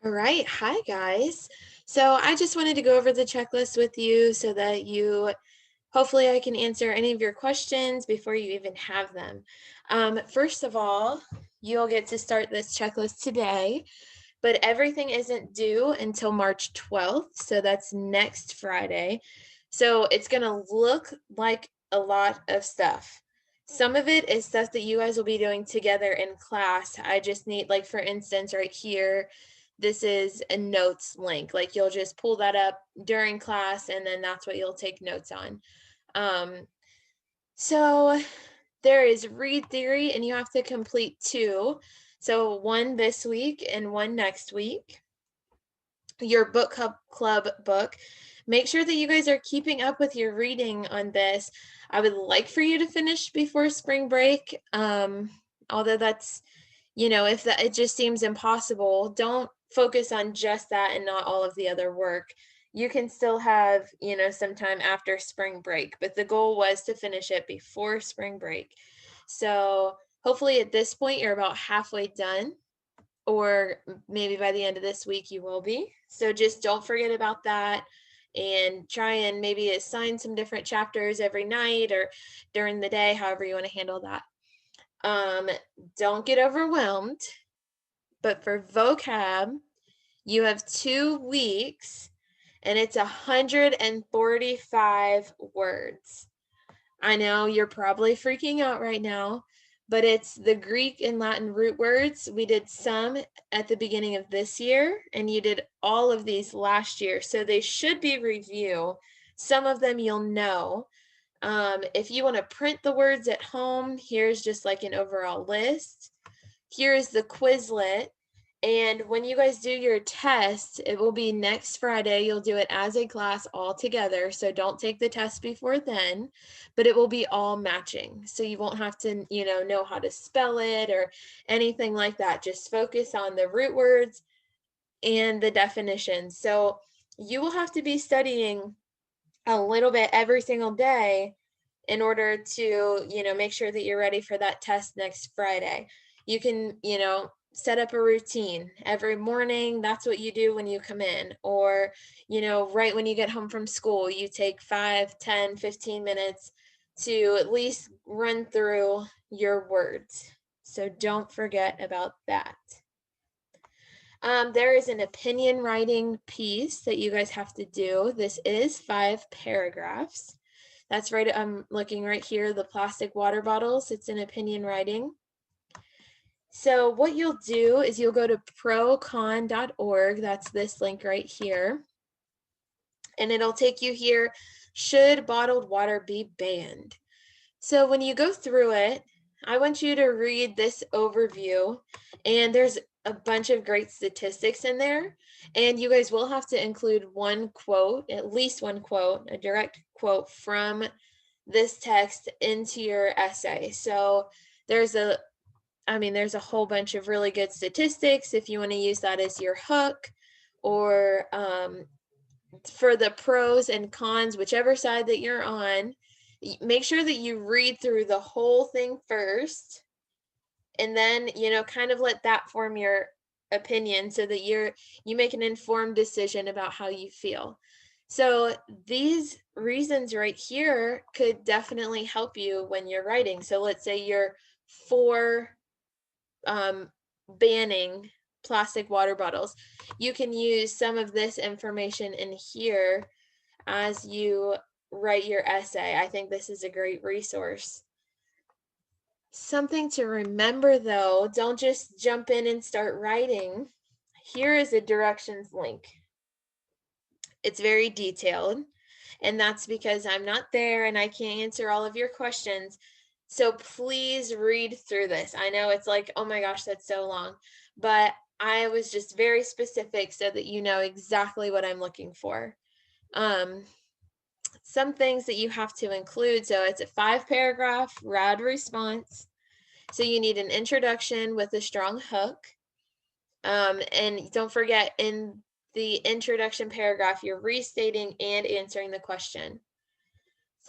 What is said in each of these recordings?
All right. Hi, guys. So I just wanted to go over the checklist with you so that hopefully I can answer any of your questions before you even have them. First of all, you'll get to start this checklist today, but everything isn't due until March 12th. So that's next Friday. So it's going to look like a lot of stuff. Some of it is stuff that you guys will be doing together in class. I just need, like, for instance, right here, this is a notes link. Like, you'll just pull that up during class, and then that's what you'll take notes on. Um, so there is read theory, and you have to complete 2. So one this week and one next week. Your book club book. Make sure that you guys are keeping up with your reading on this. I would like for you to finish before spring break. Although that's, if that it just seems impossible, don't focus on just that and not all of the other work. You can still have, some time after spring break, but the goal was to finish it before spring break. So hopefully at this point you're about halfway done, or maybe by the end of this week you will be. So just don't forget about that, and try and maybe assign some different chapters every night or during the day, however you want to handle that. Don't get overwhelmed, but for vocab, you have 2 weeks and it's 145 words. I know you're probably freaking out right now, but it's the Greek and Latin root words. We did some at the beginning of this year, and you did all of these last year. So they should be review. Some of them you'll know. If you want to print the words at home, here's just like an overall list. Here's the Quizlet. And when you guys do your test, it will be next Friday. You'll do it as a class all together. So don't take the test before then, but it will be all matching. So you won't have to, know how to spell it or anything like that. Just focus on the root words and the definitions. So you will have to be studying a little bit every single day in order to, make sure that you're ready for that test next Friday. You can, set up a routine every morning. That's what you do when you come in, or, right when you get home from school, you take 5, 10, 15 minutes to at least run through your words. So don't forget about that. There is an opinion writing piece that you guys have to do. This is 5 paragraphs. That's right. I'm looking right here, the plastic water bottles. It's an opinion writing. So what you'll do is you'll go to procon.org. That's this link right here. And it'll take you here. Should bottled water be banned? So when you go through it, I want you to read this overview, and there's a bunch of great statistics in there, and you guys will have to include one quote, at least one quote, a direct quote from this text into your essay. So there's a whole bunch of really good statistics if you want to use that as your hook, or for the pros and cons, whichever side that you're on. Make sure that you read through the whole thing first, and then, kind of let that form your opinion so that you make an informed decision about how you feel. So these reasons right here could definitely help you when you're writing. So let's say you're for banning plastic water bottles. You can use some of this information in here as you write your essay. I think this is a great resource. Something to remember though, don't just jump in and start writing. Here is a directions link. It's very detailed, and that's because I'm not there and I can't answer all of your questions. So please read through this. I know it's like, oh my gosh, that's so long, but I was just very specific so that you know exactly what I'm looking for. Some things that you have to include. So it's a 5-paragraph rad response. So you need an introduction with a strong hook. And don't forget, in the introduction paragraph, you're restating and answering the question.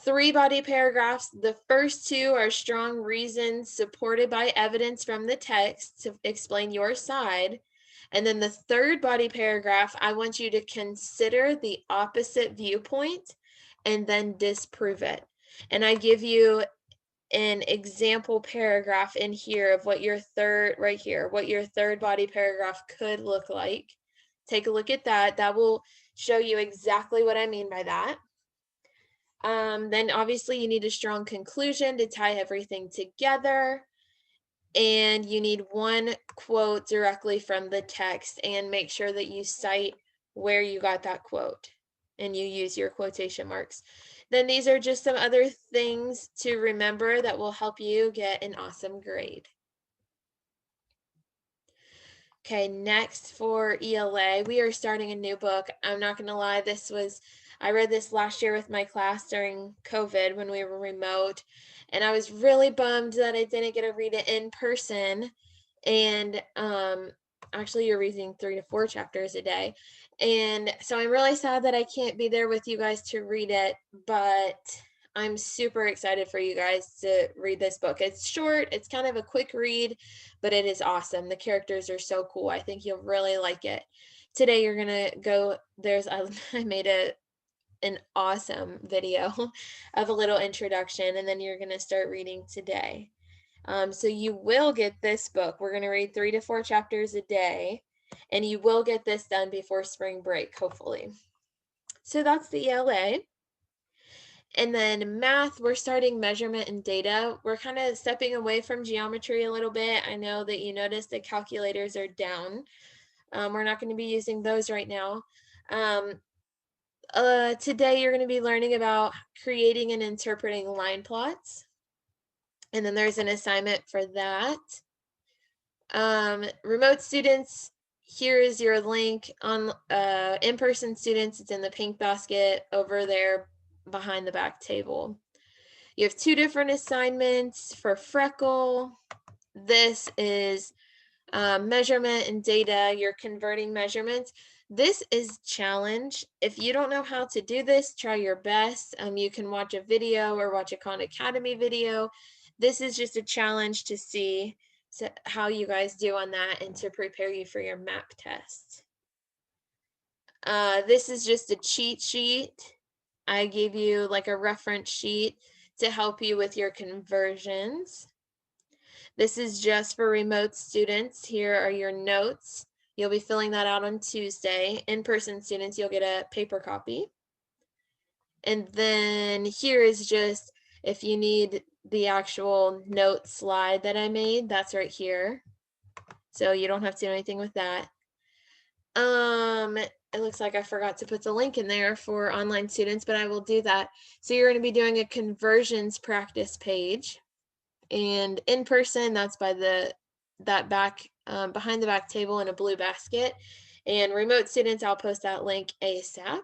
3 body paragraphs. The first 2 are strong reasons supported by evidence from the text to explain your side. And then the third body paragraph, I want you to consider the opposite viewpoint and then disprove it. And I give you an example paragraph in here of what your third, right here, what your third body paragraph could look like. Take a look at that. That will show you exactly what I mean by that. Then obviously you need a strong conclusion to tie everything together. And you need one quote directly from the text, and make sure that you cite where you got that quote and you use your quotation marks. Then these are just some other things to remember that will help you get an awesome grade. Okay, next for ELA, we are starting a new book. I'm not going to lie, I read this last year with my class during COVID when we were remote, and I was really bummed that I didn't get to read it in person. And actually, you're reading 3 to 4 chapters a day. And so I'm really sad that I can't be there with you guys to read it, but I'm super excited for you guys to read this book. It's short, it's kind of a quick read, but it is awesome. The characters are so cool. I think you'll really like it. Today you're gonna go, I made an awesome video of a little introduction, and then you're gonna start reading today. So you will get this book. We're gonna read 3 to 4 chapters a day, and you will get this done before spring break, hopefully. So that's the ELA. And then math, we're starting measurement and data. We're kind of stepping away from geometry a little bit. I know that you noticed the calculators are down. We're not going to be using those right now. Today, you're going to be learning about creating and interpreting line plots. And then there's an assignment for that. Remote students, here is your link. On in-person students, it's in the pink basket over there behind the back table. You have 2 different assignments for Freckle. This is measurement and data. You're converting measurements. This is challenge. If you don't know how to do this, try your best. You can watch a video or watch a Khan Academy video. This is just a challenge to see how you guys do on that and to prepare you for your MAP test. This is just a cheat sheet. I gave you like a reference sheet to help you with your conversions. This is just for remote students. Here are your notes. You'll be filling that out on Tuesday. In-person students, you'll get a paper copy. And then here is just, if you need the actual note slide that I made, that's right here. So you don't have to do anything with that. It looks like I forgot to put the link in there for online students, but I will do that. So you're going to be doing a conversions practice page, and in person, that's by that back behind the back table in a blue basket. And remote students, I'll post that link ASAP.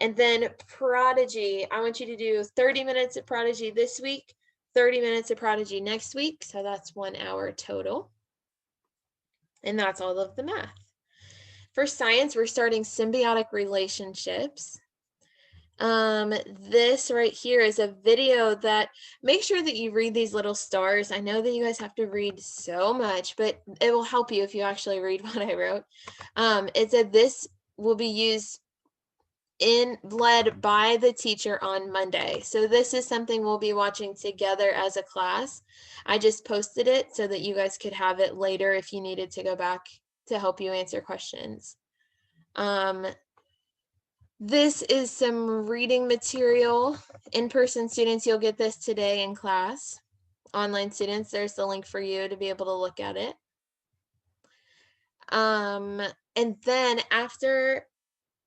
And then Prodigy, I want you to do 30 minutes of Prodigy this week, 30 minutes of Prodigy next week. So that's 1 hour total. And that's all of the math. For science, we're starting symbiotic relationships. This right here is a video that, make sure that you read these little stars. I know that you guys have to read so much, but it will help you if you actually read what I wrote. It said this will be used led by the teacher on Monday. So this is something we'll be watching together as a class. I just posted it so that you guys could have it later if you needed to go back to help you answer questions. This is some reading material. In-person students, you'll get this today in class. Online students, there's the link for you to be able to look at it. And then after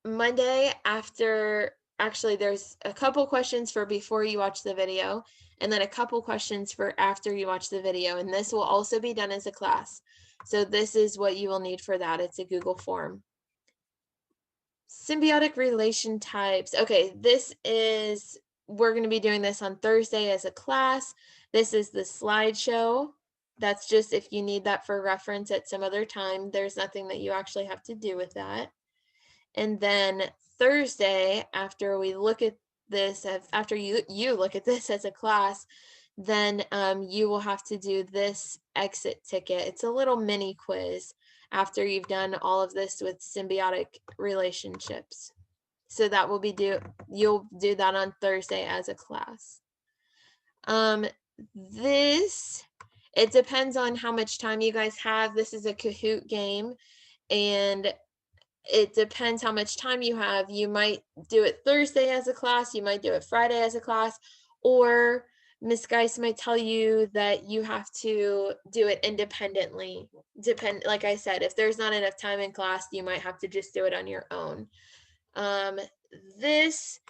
Monday, actually there's a couple questions for before you watch the video, and then a couple questions for after you watch the video, and this will also be done as a class. So this is what you will need for that. It's a Google form. Symbiotic relation types. Okay, we're going to be doing this on Thursday as a class. This is the slideshow. That's just if you need that for reference at some other time. There's nothing that you actually have to do with that. And then Thursday, after we look at this, after you look at this as a class, then you will have to do this exit ticket. It's a little mini quiz after you've done all of this with symbiotic relationships. So that will be you'll do that on Thursday as a class. This, it depends on how much time you guys have. This is a Kahoot game, and it depends how much time you have. You might do it Thursday as a class, you might do it Friday as a class, or Miss Geis might tell you that you have to do it independently. Like I said, if there's not enough time in class, you might have to just do it on your own. This,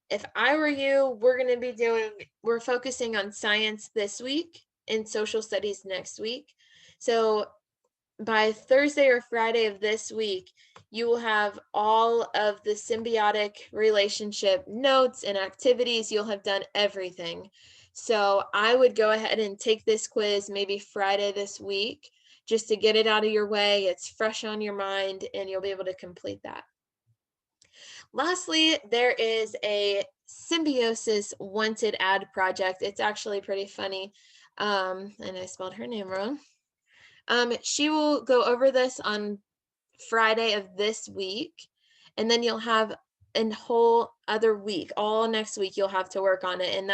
if I were you, we're focusing on science this week and social studies next week. So by Thursday or Friday of this week, you will have all of the symbiotic relationship notes and activities. You'll have done everything. So I would go ahead and take this quiz maybe Friday this week, just to get it out of your way. It's fresh on your mind, and you'll be able to complete that. Lastly, there is a symbiosis wanted ad project. It's actually pretty funny. And I spelled her name wrong. She will go over this on Friday of this week, and then you'll have a whole other week, all next week you'll have to work on it, and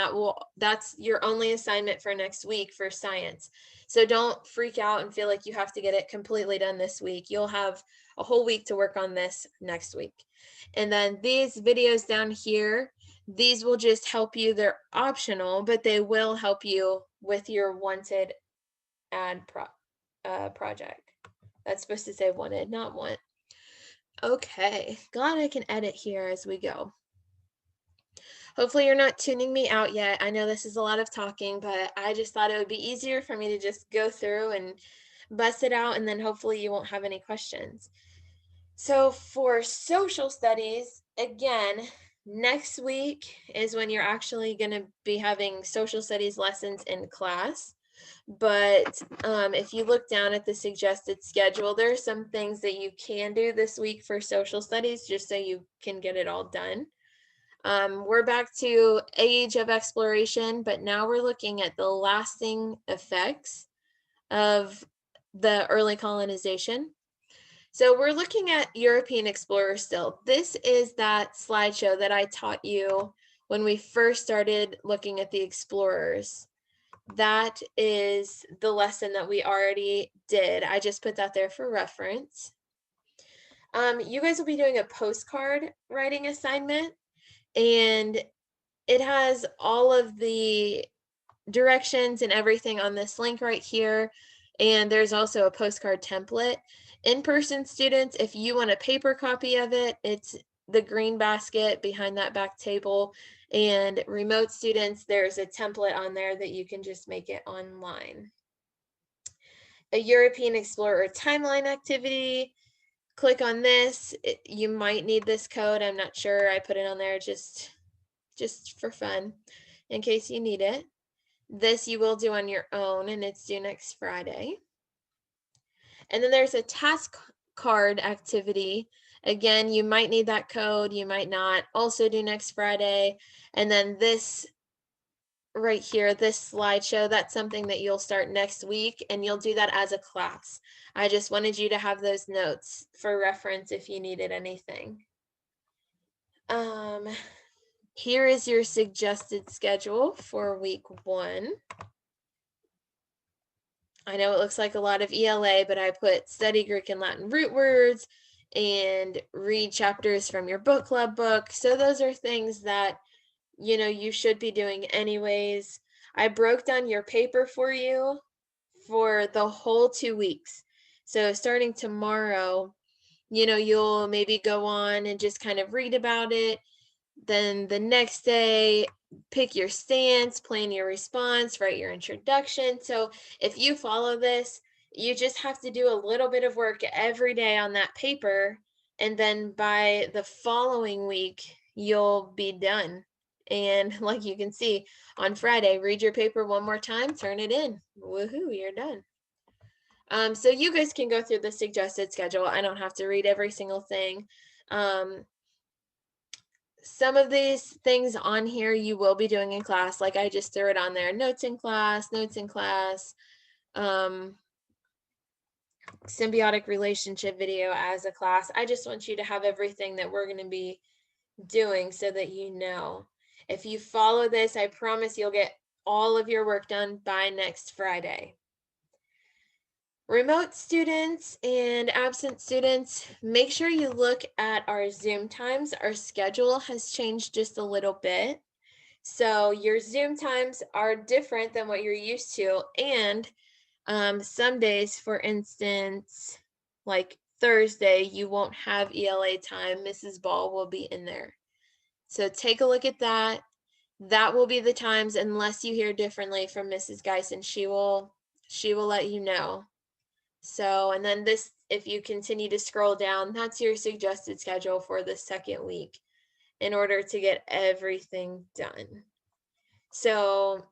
that's your only assignment for next week for science. So don't freak out and feel like you have to get it completely done this week. You'll have a whole week to work on this next week. And then these videos down here, these will just help you. They're optional, but they will help you with your wanted ad project. That's supposed to say wanted, not want. Okay, glad I can edit here as we go. Hopefully you're not tuning me out yet. I know this is a lot of talking, but I just thought it would be easier for me to just go through and bust it out, and then hopefully you won't have any questions. So for social studies, again, next week is when you're actually going to be having social studies lessons in class. But if you look down at the suggested schedule, there are some things that you can do this week for social studies, just so you can get it all done. We're back to age of exploration, but now we're looking at the lasting effects of the early colonization. So we're looking at European explorers still. This is that slideshow that I taught you when we first started looking at the explorers. That is the lesson that we already did. I just put that there for reference. You guys will be doing a postcard writing assignment, and it has all of the directions and everything on this link right here. And there's also a postcard template. In-person students, if you want a paper copy of it, it's the green basket behind that back table. And remote students, there's a template on there that you can just make it online. A European Explorer timeline activity, click on this. You might need this code. I'm not sure. I put it on there just for fun in case you need it. This you will do on your own, and it's due next Friday. And then there's a task card activity. Again, you might need that code, you might not. Also due next Friday. And then this right here, this slideshow, that's something that you'll start next week, and you'll do that as a class. I just wanted you to have those notes for reference if you needed anything. Here is your suggested schedule for week 1. I know it looks like a lot of ELA, but I put study Greek and Latin root words and read chapters from your book club book. So those are things that, you know, you should be doing anyways. I broke down your paper for you for the whole 2 weeks. So starting tomorrow, you know, you'll maybe go on and just kind of read about it. Then the next day, pick your stance, plan your response, write your introduction. So if you follow this, you just have to do a little bit of work every day on that paper. And then by the following week, you'll be done. And like you can see on Friday, read your paper one more time, turn it in. Woohoo, you're done. So you guys can go through the suggested schedule. I don't have to read every single thing. some of these things on here you will be doing in class. Like I just threw it on there. Notes in class, symbiotic relationship video as a class. I just want you to have everything that we're going to be doing so that you know. If you follow this, I promise you'll get all of your work done by next Friday. Remote students and absent students, make sure you look at our Zoom times. Our schedule has changed just a little bit. So your Zoom times are different than what you're used to. And some days, for instance, like Thursday, you won't have ELA time. Mrs. Ball will be in there. So take a look at that. That will be the times unless you hear differently from Mrs. Geisen. She will let you know. So, and then this, if you continue to scroll down, that's your suggested schedule for the second week in order to get everything done. So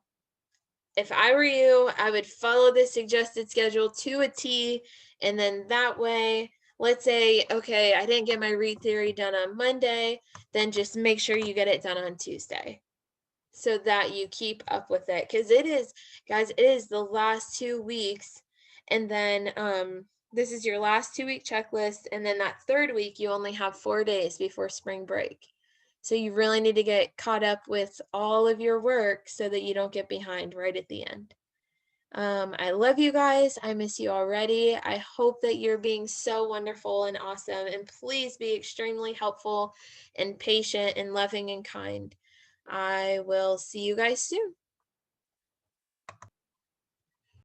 if I were you, I would follow the suggested schedule to a T, and then that way, let's say, okay, I didn't get my read theory done on Monday, then just make sure you get it done on Tuesday so that you keep up with it. Because it is, guys, it is the last 2 weeks, and then this is your last 2-week checklist, and then that third week, you only have 4 days before spring break. So you really need to get caught up with all of your work so that you don't get behind right at the end. I love you guys. I miss you already. I hope that you're being so wonderful and awesome. And please be extremely helpful and patient and loving and kind. I will see you guys soon.